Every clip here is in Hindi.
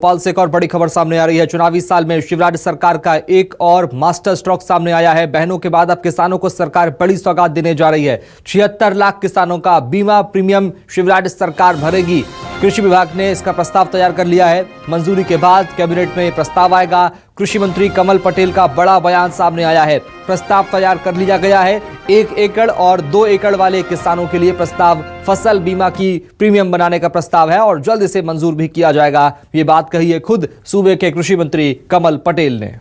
भोपाल से एक और बड़ी खबर सामने आ रही है। चुनावी साल में शिवराज सरकार का एक और मास्टर स्ट्रोक सामने आया है। बहनों के बाद अब किसानों को सरकार बड़ी सौगात देने जा रही है। 76 लाख किसानों का बीमा प्रीमियम शिवराज सरकार भरेगी। कृषि विभाग ने इसका प्रस्ताव तैयार कर लिया है। मंजूरी के बाद कैबिनेट में प्रस्ताव आएगा। कृषि मंत्री कमल पटेल का बड़ा बयान सामने आया है। प्रस्ताव तैयार कर लिया गया है। 1 एकड़ और 2 एकड़ वाले किसानों के लिए प्रस्ताव फसल बीमा की प्रीमियम बनाने का प्रस्ताव है और जल्द इसे मंजूर भी किया जाएगा। ये बात कही है खुद सूबे के कृषि मंत्री कमल पटेल ने।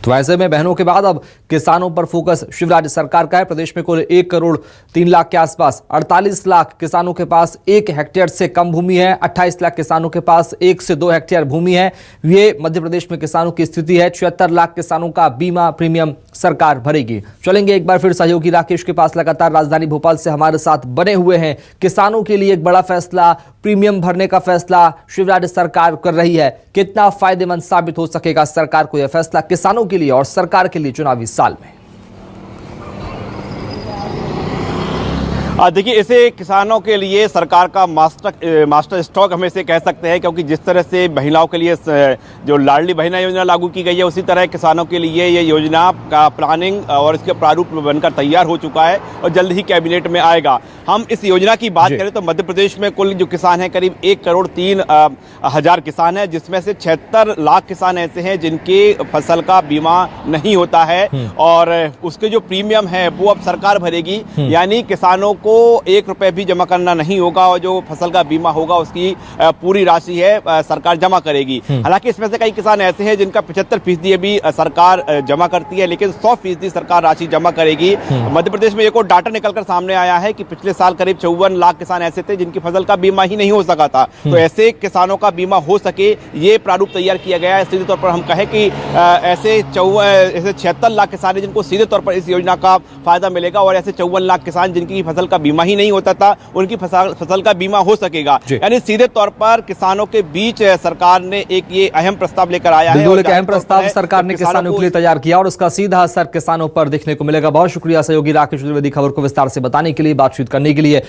तो ऐसे में बहनों के बाद अब किसानों पर फोकस शिवराज सरकार का है। प्रदेश में कुल 1 करोड़ 3 लाख के आसपास 48 लाख किसानों के पास 1 हेक्टेयर से कम भूमि है। 28 लाख किसानों के पास 1 से 2 हेक्टेयर भूमि है। ये मध्य प्रदेश में किसानों की स्थिति है। 76 लाख किसानों का बीमा प्रीमियम सरकार भरेगी। चलेंगे एक बार फिर सहयोगी राकेश के पास, लगातार राजधानी भोपाल से हमारे साथ बने हुए हैं। किसानों के लिए एक बड़ा फैसला, प्रीमियम भरने का फैसला शिवराज सरकार कर रही है। कितना फायदेमंद साबित हो सकेगा सरकार को यह फैसला किसानों के लिए और सरकार के लिए चुनावी साल में? देखिए, इसे किसानों के लिए सरकार का मास्टर स्ट्रोक हम इसे कह सकते हैं, क्योंकि जिस तरह से महिलाओं के लिए जो लाडली बहना योजना लागू की गई है, उसी तरह किसानों के लिए ये योजना का प्लानिंग और इसके प्रारूप बनकर तैयार हो चुका है और जल्द ही कैबिनेट में आएगा। हम इस योजना की बात करें तो मध्य प्रदेश में कुल जो किसान हैं करीब 1 करोड़ 3 हजार किसान हैं, जिसमें से 76 लाख किसान ऐसे हैं जिनके फसल का बीमा नहीं होता है और उसके जो प्रीमियम है वो अब सरकार भरेगी। यानी किसानों को 1 रुपए भी जमा करना नहीं होगा और जो फसल का बीमा होगा उसकी पूरी राशि है सरकार जमा करेगी। हालांकि इसमें से कई किसान ऐसे हैं जिनका 75% भी सरकार जमा करती है, लेकिन 100% सरकार राशि जमा करेगी। मध्य प्रदेश में एक और डाटा निकलकर सामने आया है कि पिछले साल करीब 54 लाख किसान ऐसे थे जिनकी फसल का बीमा ही नहीं हो सका था। तो ऐसे किसानों का बीमा हो सके, ये प्रारूप तैयार किया गया है। सीधे तौर पर हम कहें कि ऐसे 76 लाख किसान हैं जिनको सीधे तौर पर इस योजना का फायदा मिलेगा और ऐसे 54 लाख किसान जिनकी फसल का बीमा ही नहीं होता था, उनकी फसल का बीमा हो सकेगा। यानी सीधे तौर पर किसानों के बीच सरकार ने एक ये अहम प्रस्ताव लेकर आया है। एक अहम प्रस्ताव सरकार ने किसानों के लिए तैयार किया और उसका सीधा असर किसानों पर दिखने को मिलेगा। बहुत शुक्रिया सहयोगी राकेश द्विवेदी खबर को विस्तार से बताने के लिए, बातचीत करने के लिए।